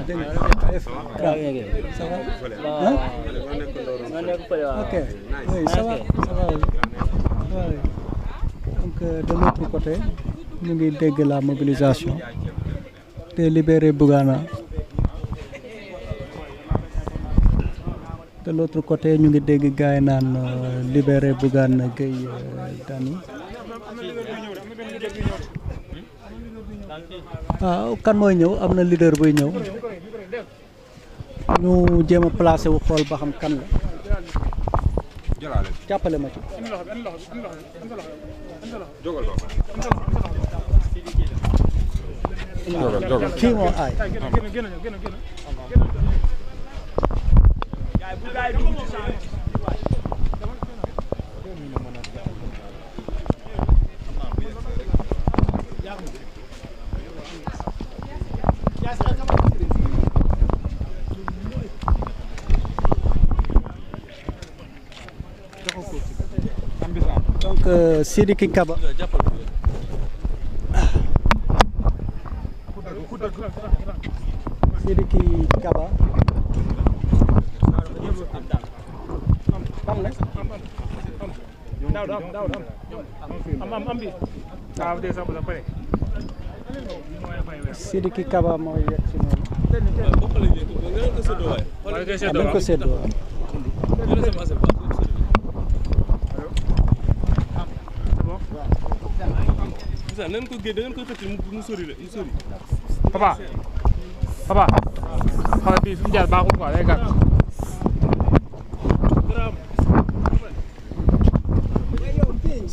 Ça va? Hein? Ok. Oui, ça va. Oui. Donc de l'autre côté, ñu ngi dégg la mobilisation de libérer Bougana. De l'autre côté, ñu ngi dégg gars yi naan libérer Bougane Gueye Dany. waaw kan mooy ñëw am na leader buy ñëw ñu jéem a placé wu xool ba xam kan la jàppale ma ci kii moo aay donc Sidiki Kaba Sidiki Kaba mooy yegg si noonu dañ ko séddoo nan ko génn da ngeen koy xëcc mu sori la mu sori. papa xale bi fi mu jaar baaxul quoi day gàtt.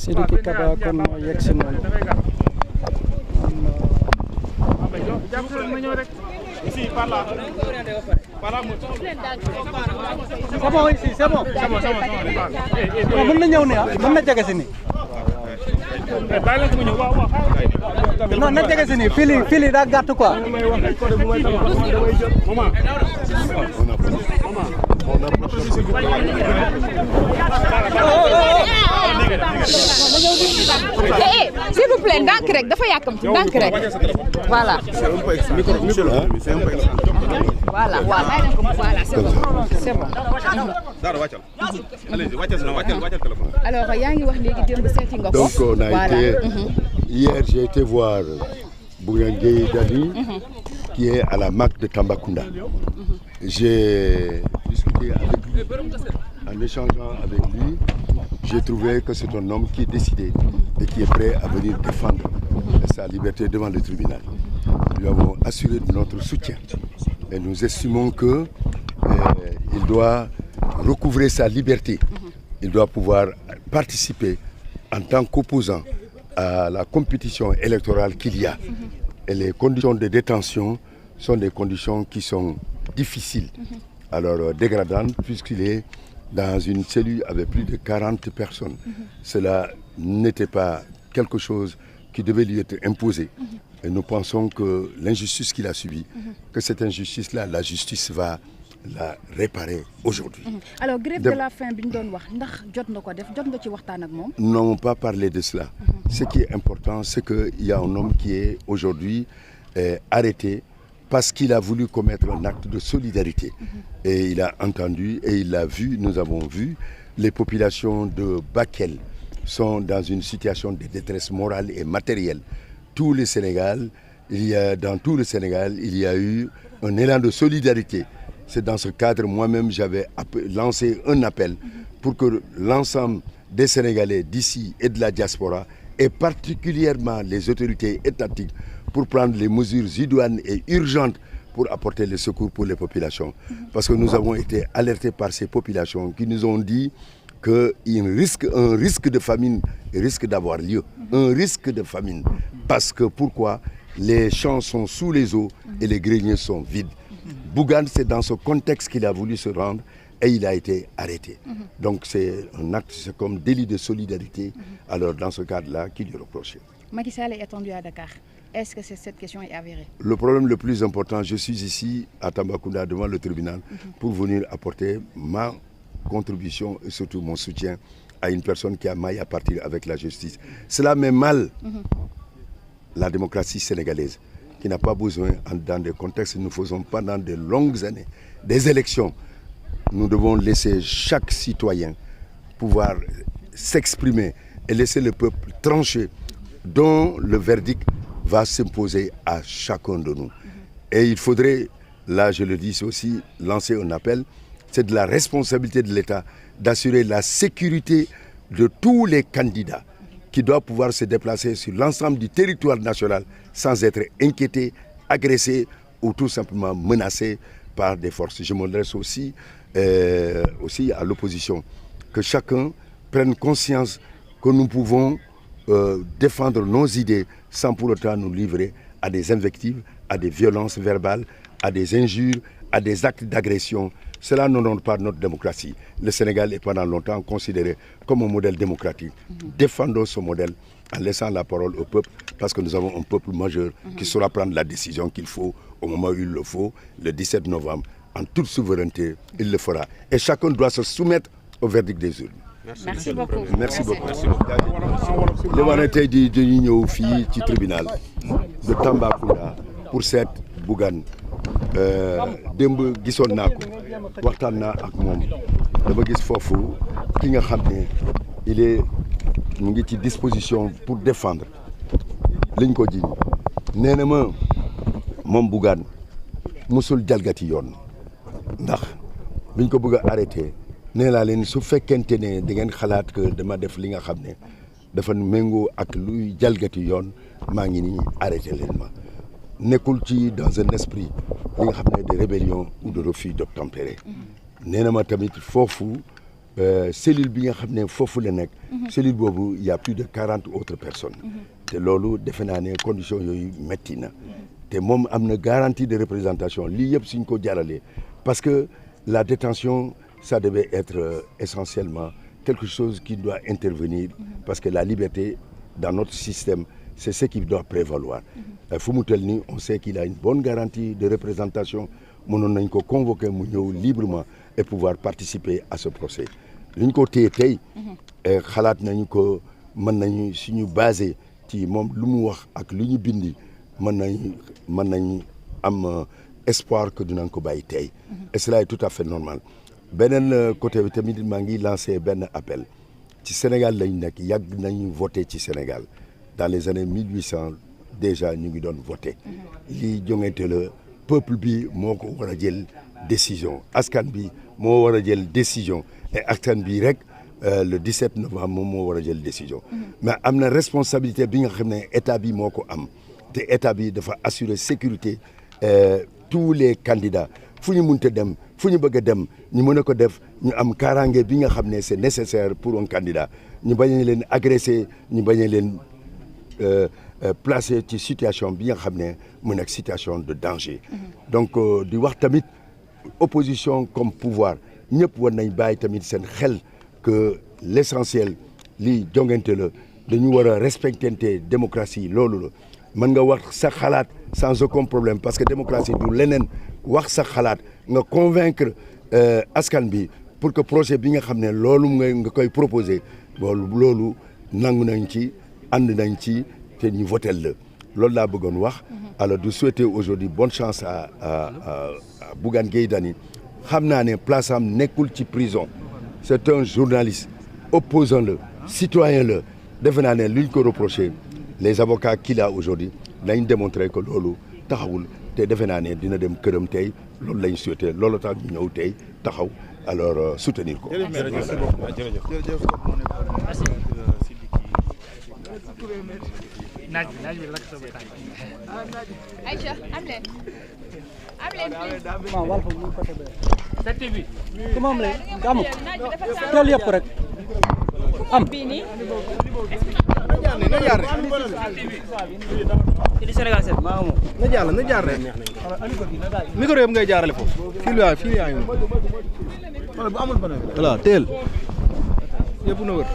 Sidiki Kaba kon moo yegg si noonu. Ici, par là. Par là, c'est bon ici, c'est bon. Mën na ñëw ni mën na jege si ni. Non na jege si ni fili daa gàtt quoi. S'il vous plaît, ndànk rek dafa yàkkamti ndànk rek. Voilà. Voilà, voilà, c'est bon. C'est bon. Alors, yaa ngi wax léegi démb seeti nga ko. Donc on a été hier j'ai été voir Bougane Gueye Dany qui est à la MAC de Tambacounda. J'ai discuté avec lui. En échangeant avec lui, j'ai trouvé que c'est un homme qui est décidé et qui est prêt à venir défendre sa liberté devant le tribunal. Nous lui avons assuré de notre soutien et nous estimons que il doit recouvrer sa liberté. Il doit pouvoir participer en tant qu'opposant à la compétition électorale qu'il y a. Et les conditions de détention sont des conditions qui sont difficiles. Alors dégradantes puisqu'il est dans une cellule avec plus de 40 personnes. Cela n'était pas quelque chose qui devait lui être imposé. Et nous pensons que l'injustice qu'il a subie, que cette injustice-là, la justice va la réparer aujourd'hui. Alors grève de la faim bi ñu doon wax ndax jot nga ko def jot nga ci waxtaan ak moom. Nous n'avons pas parlé de cela. Ce qui est important, c'est qu'il y a un homme qui est aujourd'hui arrêté parce qu'il a voulu commettre un acte de solidarité. Et il a entendu et il a vu, nous avons vu, les populations de Bakel sont dans une situation de détresse morale et matérielle. Tout le Sénégal, dans tout le Sénégal, il y a eu un élan de solidarité. C'est dans ce cadre, moi-même, j'avais lancé un appel pour que l'ensemble des Sénégalais d'ici et de la diaspora, et particulièrement les autorités étatiques, pour prendre les mesures idoines et urgentes pour apporter les secours pour les populations. Parce que nous avons été alertés par ces populations qui nous ont dit qu'un risque de famine risque d'avoir lieu. Un risque de famine. Parce que pourquoi? Les champs sont sous les eaux et les greniers sont vides. Bougane, c'est dans ce contexte qu'il a voulu se rendre et il a été arrêté. Donc c'est un acte, c'est comme délit de solidarité. Alors dans ce cadre-là, qui lui reprochait. Macky Sall est attendu à Dakar. Est-ce que cette question est avérée? Le problème le plus important, je suis ici à Tambacounda devant le tribunal pour venir apporter ma contribution et surtout mon soutien à une personne qui a maille à partir avec la justice. Cela met mal la démocratie sénégalaise qui n'a pas besoin, dans des contextes que nous faisons pendant de longues années, des élections. Nous devons laisser chaque citoyen pouvoir s'exprimer et laisser le peuple trancher, dont le verdict va s'imposer à chacun de nous. Et il faudrait, là je le dis aussi, lancer un appel, c'est de la responsabilité de l'État d'assurer la sécurité de tous les candidats qui doivent pouvoir se déplacer sur l'ensemble du territoire national sans être inquiétés, agressés ou tout simplement menacés par des forces. Je m'adresse aussi à l'opposition, que chacun prenne conscience que nous pouvons défendre nos idées sans pour autant nous livrer à des invectives, à des violences verbales, à des injures, à des actes d'agression. Cela n'honore pas notre démocratie. Le Sénégal est pendant longtemps considéré comme un modèle démocratique. Défendons ce modèle en laissant la parole au peuple, parce que nous avons un peuple majeur qui saura prendre la décision qu'il faut au moment où il le faut, le 17 novembre, en toute souveraineté, il le fera. Et chacun doit se soumettre au verdict des urnes. Merci beaucoup. Merci beaucoup. li ma ne tey di dañuy ñëw fii ci tribunal de Tambacounda pour seet Bougane démb gisoon naa ko waxtaan naa ak moom dama gis foofu ki nga xam ne mu ngi ci disposition pour défendre liñ ko jiñ nee na ma moom Bougane musul jalgati yoon ndax biñ ko bëgg a arrêté nee naa leen su fekkente ne da ngeen xalaat que dama def li nga xam ne dafa méngoo ak luy jalgati yoon maa ngi nii arrêté leen ma nekkul ci dans un esprit li nga xam ne de rébellion ou de refus d'obtempérer nee na ma tamit foofu cellule bi nga xam ne foofu la nekk cellule boobu y a plus de 40 autres personnes te loolu defe naa ne condition yooyu métti na te moom am na garantie de représentation lii yëpp suñ ko jaralee parce que la détention ça devait être essentiellement quelque chose qui doit intervenir parce que la liberté dans notre système c'est ce qui doit prévaloir fu mu tel nii on sait qu'il a une bonne garantie de représentation mënoon nañ ko convoquer mu ñëw librement et pouvoir participer à ce procès li ñu ko téye tey xalaat nañu ko mën nañu suñu basé ci moom lu mu wax ak lu ñu bindi mën nañ am espoir que dinañ ko bàyyi tey et cela est tout à fait normal beneen côté bi tamit maa ngi lancé benn appel ci Sénégal lañ nekk yàgg nañu voté ci Sénégal dans les années 1800 déjà ñu ngi doon voté lii jongante la peuple bi moo ko war a jël décision askan bi moo war a jël décision et askan bi rek le 17 novembre moom moo war a jël décision mais am na responsabilité bi nga xam ne état bi moo ko am te état bi dafa assurer sécurité tous les candidats fu ñu mënta dem fu ñu bëgg a dem ñu mën a ko def ñu am kaaraange bi nga xam ne c'est nécessaire pour un candidat ñu bañ a leen agressé ñu bañ a leen placé ci situation bi nga xam ne mu nekk situation de danger donc di wax tamit opposition comme pouvoir ñëpp war nañ bàyyi tamit seen xel que l'essentiel lii jongante la dañu war a respectante démocratie loolu la mën nga wax sa xalaat sans aucun problème parce que démocratie du leneen wax sa xalaat nga convaincre askan bi pour que projet bi nga xam ne loolu nga koy proposer loolu nangu nañ ci ànd nañ ci te ñu votel la loolu laa bëggoon wax alors de souhaiter aujourd'hui bonne chance à Bougane Gueye Dany xam naa ne place am nekkul ci prison c'est un journaliste opposant la citoyen la defe naa ne luñ ko reproché les avocats qu'il a aujourd'hui nañ démontrer que loolu taxawul te defe naa ne dina dem këram tey loolu lañ souhaité loolu tax ñu ñëw tey taxaw alors soutenir ko. Aïcha am leen waaw wal fa mu côté be ku moom lay amu tool yëpp rek am bii nii na jaar rek ci Sénégal set maa moom na jaar rek micro yëpp ngay jaarale foofu fii yaa ngi wala bu amul bana voilà teel yëpp na wër